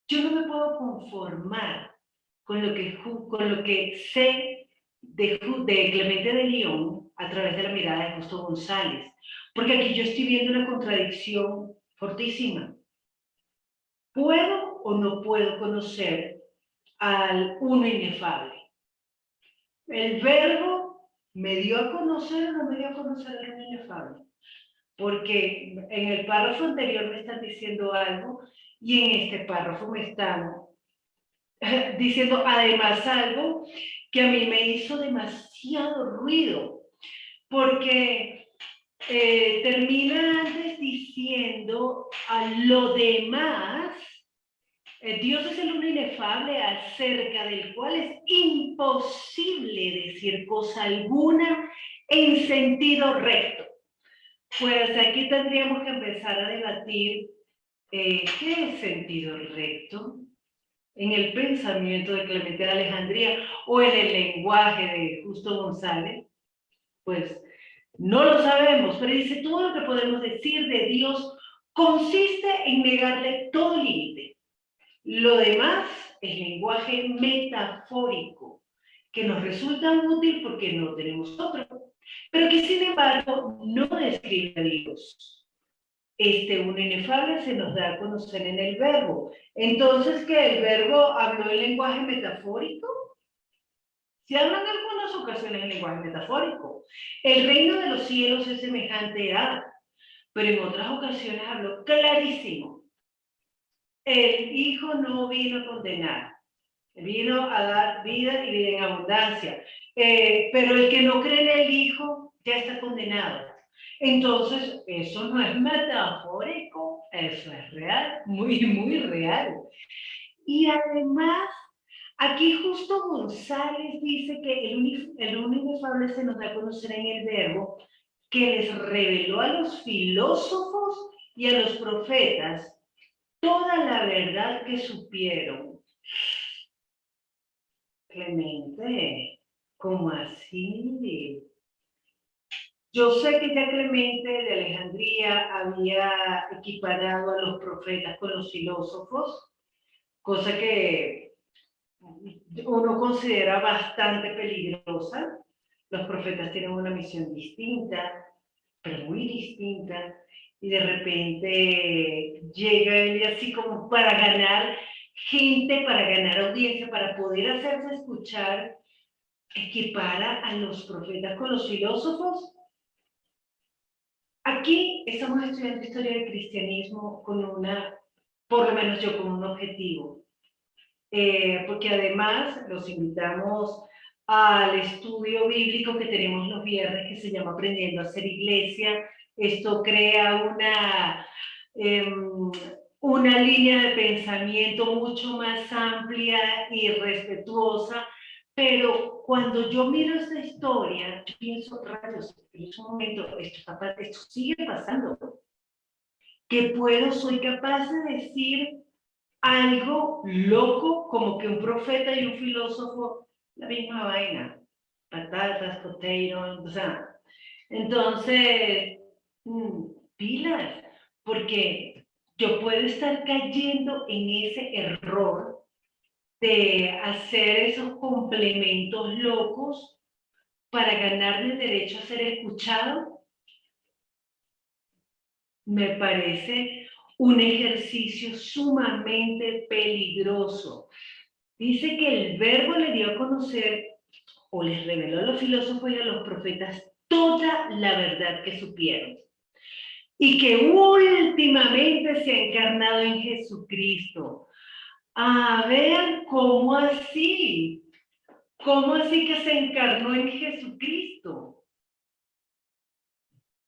Yo no me puedo conformar con lo que sé de Clemente de León a través de la mirada de Justo González, porque aquí yo estoy viendo una contradicción fortísima. ¿Puedo o no puedo conocer al uno inefable? El verbo me dio a conocer o no me dio a conocer al uno inefable. Porque en el párrafo anterior me están diciendo algo y en este párrafo me están diciendo además algo que a mí me hizo demasiado ruido. Porque termina antes diciendo a lo demás. Dios es el uno inefable acerca del cual es imposible decir cosa alguna en sentido recto. Pues aquí tendríamos que empezar a debatir qué es sentido recto en el pensamiento de Clemente de Alejandría o en el lenguaje de Justo González. Pues no lo sabemos, pero dice todo lo que podemos decir de Dios consiste en negarle todo límite. Lo demás es lenguaje metafórico, que nos resulta útil porque no tenemos otro, pero que sin embargo no describe a Dios. Este uno inefable se nos da a conocer en el verbo. Entonces, ¿que el verbo habló el lenguaje metafórico? Se habla en algunas ocasiones el lenguaje metafórico. El reino de los cielos es semejante a, pero en otras ocasiones habló clarísimo. El Hijo no vino a condenar, vino a dar vida y vida en abundancia. Pero el que no cree en el Hijo ya está condenado. Entonces, eso no es metafórico, eso es real, muy, muy real. Y además, aquí Justo González dice que el único inefable se nos da a conocer en el verbo que les reveló a los filósofos y a los profetas toda la verdad que supieron. Clemente, ¿cómo así? Yo sé que ya Clemente de Alejandría había equiparado a los profetas con los filósofos, cosa que uno considera bastante peligrosa. Los profetas tienen una misión distinta, pero muy distinta, y de repente llega él así como para ganar gente, para ganar audiencia, para poder hacerse escuchar, equipara a los profetas con los filósofos. Aquí estamos estudiando historia del cristianismo con una, por lo menos yo, con un objetivo. Porque además los invitamos al estudio bíblico que tenemos los viernes que se llama Aprendiendo a Ser Iglesia. Esto crea una línea de pensamiento mucho más amplia y respetuosa, pero cuando yo miro esta historia, yo pienso, rayos, en un momento, esto sigue pasando. ¿Qué soy capaz de decir algo loco, como que un profeta y un filósofo, la misma vaina, patatas, potatoes, o sea, entonces, pilas, porque yo puedo estar cayendo en ese error de hacer esos complementos locos para ganarme el derecho a ser escuchado. Me parece un ejercicio sumamente peligroso. Dice que el verbo le dio a conocer o les reveló a los filósofos y a los profetas toda la verdad que supieron. Y que últimamente se ha encarnado en Jesucristo. A ver, ¿cómo así? ¿Cómo así que se encarnó en Jesucristo?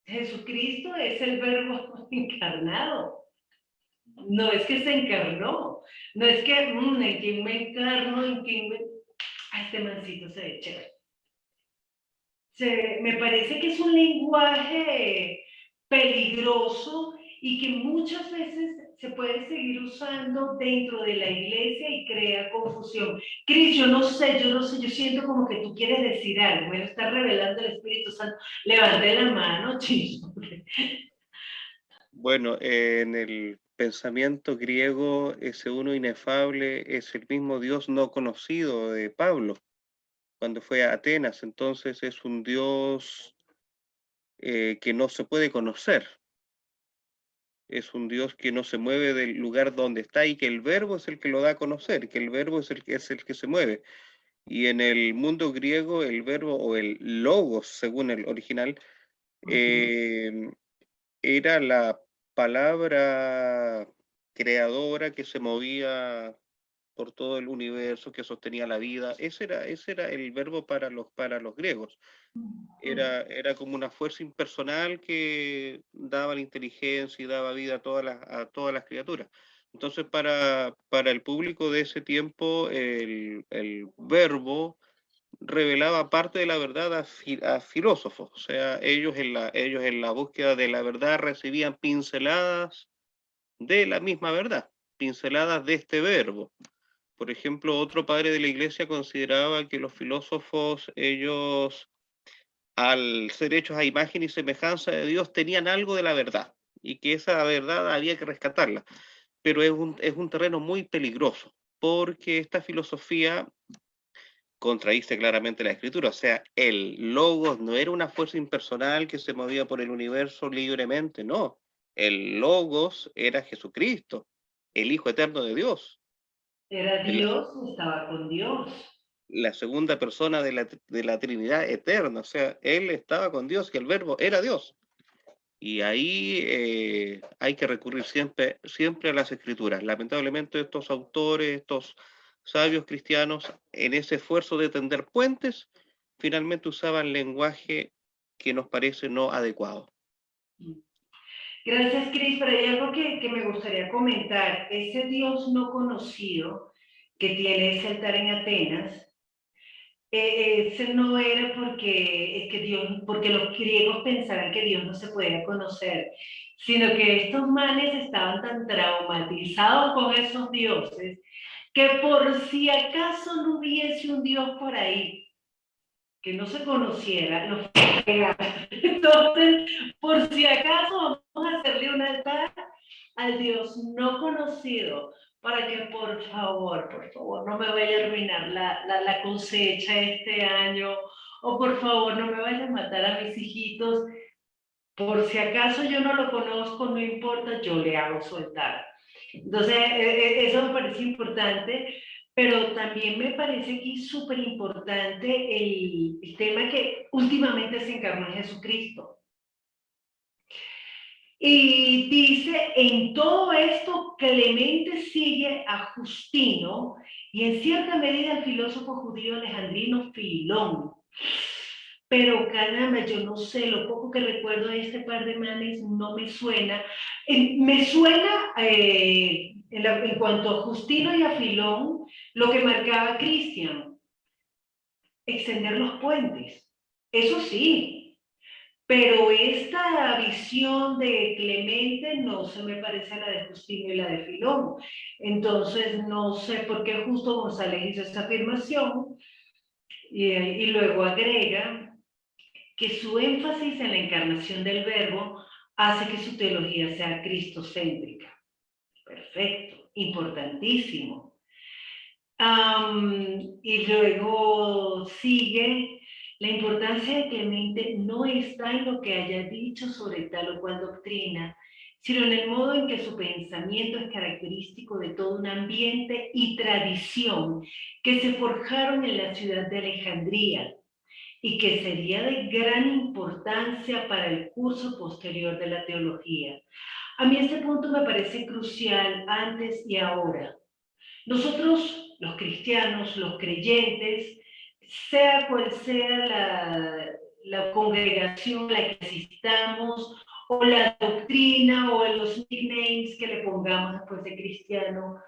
Jesucristo es el verbo encarnado. No es que se encarnó. No es que, ¿en quién me encarno? ¿En quién me...? Este mancito se ve chévere. Me parece que es un lenguaje peligroso y que muchas veces se puede seguir usando dentro de la iglesia y crea confusión. Cris, yo no sé, yo siento como que tú quieres decir algo, me lo está revelando el Espíritu Santo. Levante la mano, chico. Bueno, en el pensamiento griego, ese uno inefable es el mismo Dios no conocido de Pablo cuando fue a Atenas. Entonces es un Dios que no se puede conocer. Es un Dios que no se mueve del lugar donde está y que el verbo es el que lo da a conocer, que el verbo es el que se mueve. Y en el mundo griego el verbo o el logos, según el original, eh, era la palabra creadora que se movía por todo el universo, que sostenía la vida. Ese era el verbo para los griegos. Era como una fuerza impersonal que daba la inteligencia y daba vida a todas las criaturas. Entonces, para el público de ese tiempo, el verbo revelaba parte de la verdad a filósofos. O sea, ellos en la búsqueda de la verdad recibían pinceladas de la misma verdad, pinceladas de este verbo. Por ejemplo, otro padre de la iglesia consideraba que los filósofos, ellos, al ser hechos a imagen y semejanza de Dios, tenían algo de la verdad y que esa verdad había que rescatarla. Pero es un terreno muy peligroso, porque esta filosofía contradice claramente la escritura. O sea, el logos no era una fuerza impersonal que se movía por el universo libremente, no. El logos era Jesucristo, el Hijo eterno de Dios. Era El, Dios, estaba con Dios. la segunda persona de la Trinidad eterna. O sea, él estaba con Dios y el verbo era Dios. Y ahí hay que recurrir siempre a las escrituras. Lamentablemente estos autores, estos sabios cristianos, en ese esfuerzo de tender puentes, finalmente usaban lenguaje que nos parece no adecuado. Gracias, Cris, pero hay algo que me gustaría comentar. Ese Dios no conocido que tiene ese altar en Atenas, ese no era porque los griegos pensaban que Dios no se podía conocer, sino que estos manes estaban tan traumatizados con esos dioses que por si acaso no hubiese un Dios por ahí, que no se conociera, lo fregaba. Entonces, por si acaso, vamos a hacerle un altar al Dios no conocido, para que por favor, no me vaya a arruinar la cosecha este año, o por favor, no me vaya a matar a mis hijitos. Por si acaso yo no lo conozco, no importa, yo le hago soltar. Entonces, eso me parece importante, pero también me parece que es súper importante el tema que últimamente se encarnó en Jesucristo. Y dice, en todo esto, Clemente sigue a Justino y en cierta medida al filósofo judío alejandrino Filón. Pero caramba, yo no sé, lo poco que recuerdo de este par de manes no me suena. Me suena, en cuanto a Justino y a Filón, lo que marcaba Cristian, extender los puentes. Eso sí, pero esta visión de Clemente no se me parece a la de Justino y la de Filón. Entonces, no sé por qué justo González hizo esta afirmación y luego agrega que su énfasis en la encarnación del verbo hace que su teología sea cristocéntrica. Perfecto, importantísimo. Y luego sigue, la importancia de Clemente no está en lo que haya dicho sobre tal o cual doctrina, sino en el modo en que su pensamiento es característico de todo un ambiente y tradición que se forjaron en la ciudad de Alejandría y que sería de gran importancia para el curso posterior de la teología. A mí este punto me parece crucial antes y ahora. Nosotros, los cristianos, los creyentes, sea cual sea la congregación a la que asistamos, o la doctrina, o los nicknames que le pongamos después de cristiano,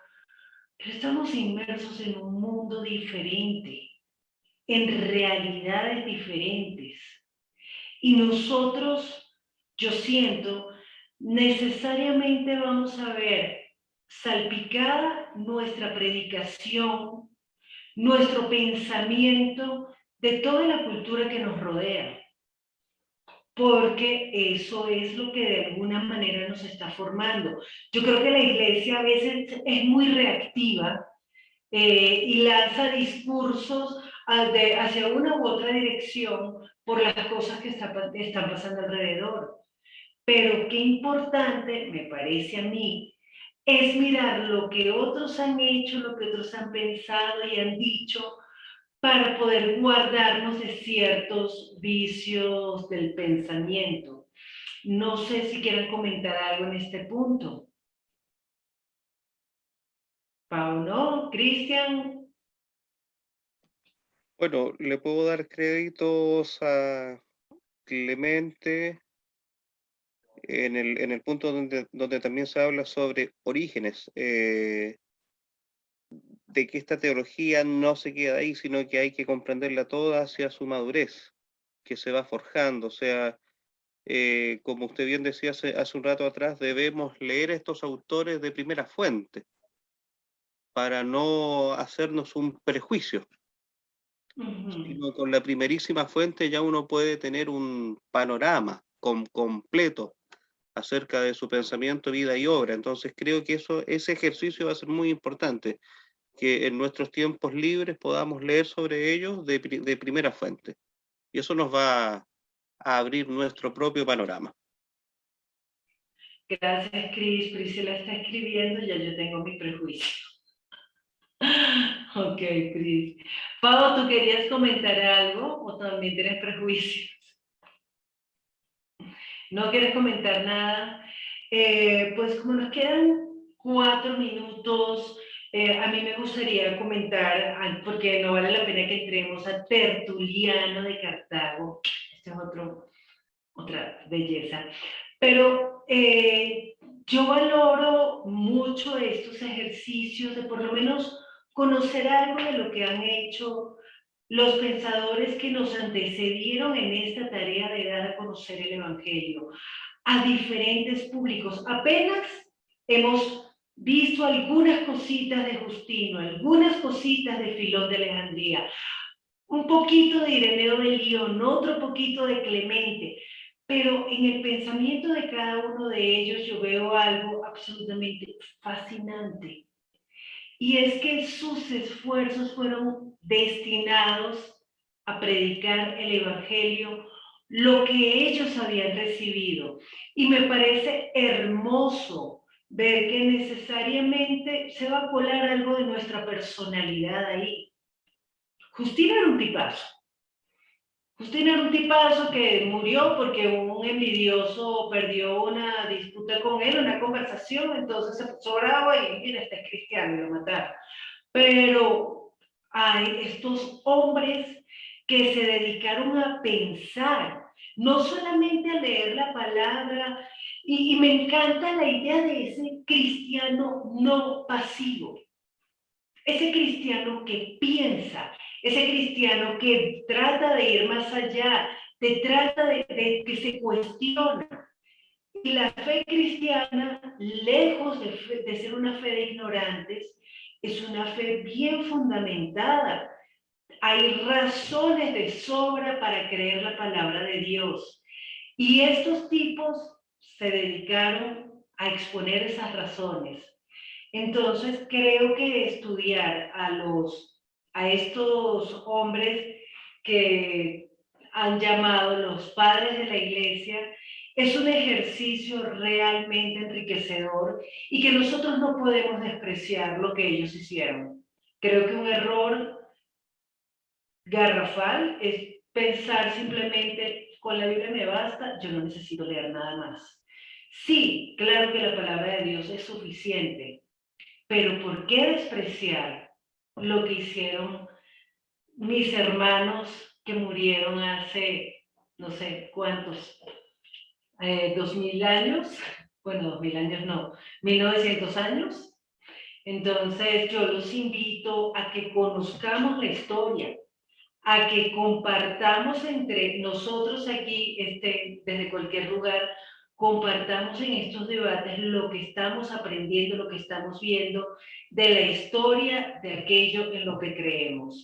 pero estamos inmersos en un mundo diferente, en realidades diferentes. Y nosotros, yo siento, necesariamente vamos a ver salpicada nuestra predicación, nuestro pensamiento de toda la cultura que nos rodea, porque eso es lo que de alguna manera nos está formando. Yo creo que la iglesia a veces es muy reactiva y lanza discursos hacia una u otra dirección por las cosas que están pasando alrededor. Pero qué importante, me parece a mí, es mirar lo que otros han hecho, lo que otros han pensado y han dicho para poder guardarnos de ciertos vicios del pensamiento. No sé si quieren comentar algo en este punto. Paulo, Cristian. Bueno, le puedo dar créditos a Clemente en el punto donde también se habla sobre orígenes, de que esta teología no se queda ahí, sino que hay que comprenderla toda hacia su madurez, que se va forjando. O sea, como usted bien decía hace un rato atrás, debemos leer estos autores de primera fuente para no hacernos un prejuicio, sino con la primerísima fuente ya uno puede tener un panorama completo acerca de su pensamiento, vida y obra. Entonces creo que ese ejercicio va a ser muy importante, que en nuestros tiempos libres podamos leer sobre ellos de primera fuente. Y eso nos va a abrir nuestro propio panorama. Gracias, Cris. Priscila está escribiendo, ya yo tengo mi prejuicio. Ok, Cris. Pau, ¿tú querías comentar algo o también tienes prejuicios? ¿No quieres comentar nada? Pues como nos quedan 4 minutos, a mí me gustaría comentar, porque no vale la pena que entremos a Tertuliano de Cartago. Esta es otra belleza. Pero yo valoro mucho estos ejercicios de por lo menos conocer algo de lo que han hecho los pensadores que nos antecedieron en esta tarea de dar a conocer el Evangelio a diferentes públicos. Apenas hemos visto algunas cositas de Justino, algunas cositas de Filón de Alejandría, un poquito de Ireneo de León, otro poquito de Clemente, pero en el pensamiento de cada uno de ellos yo veo algo absolutamente fascinante. Y es que sus esfuerzos fueron destinados a predicar el Evangelio, lo que ellos habían recibido. Y me parece hermoso ver que necesariamente se va a colar algo de nuestra personalidad ahí. Justino era un tipazo. Justino era un tipazo que murió porque un envidioso perdió una disputa con él, una conversación, entonces se puso bravo y mira, este es cristiano y lo mataron. Pero hay estos hombres que se dedicaron a pensar, no solamente a leer la palabra, y me encanta la idea de ese cristiano no pasivo, ese cristiano que piensa, ese cristiano que trata de ir más allá, que se cuestiona. Y la fe cristiana, lejos de ser una fe de ignorantes, es una fe bien fundamentada. Hay razones de sobra para creer la palabra de Dios. Y estos tipos se dedicaron a exponer esas razones. Entonces, creo que estudiar a estos hombres que han llamado los padres de la iglesia es un ejercicio realmente enriquecedor y que nosotros no podemos despreciar lo que ellos hicieron. Creo que un error garrafal es pensar simplemente con la Biblia me basta, yo no necesito leer nada más. Sí, claro que la palabra de Dios es suficiente, pero ¿por qué despreciar lo que hicieron mis hermanos que murieron hace no sé cuántos, 2000 años? Bueno, 2000 años no, 1900 años. Entonces yo los invito a que conozcamos la historia, a que compartamos entre nosotros aquí, desde cualquier lugar, compartamos en estos debates lo que estamos aprendiendo, lo que estamos viendo de la historia de aquello en lo que creemos.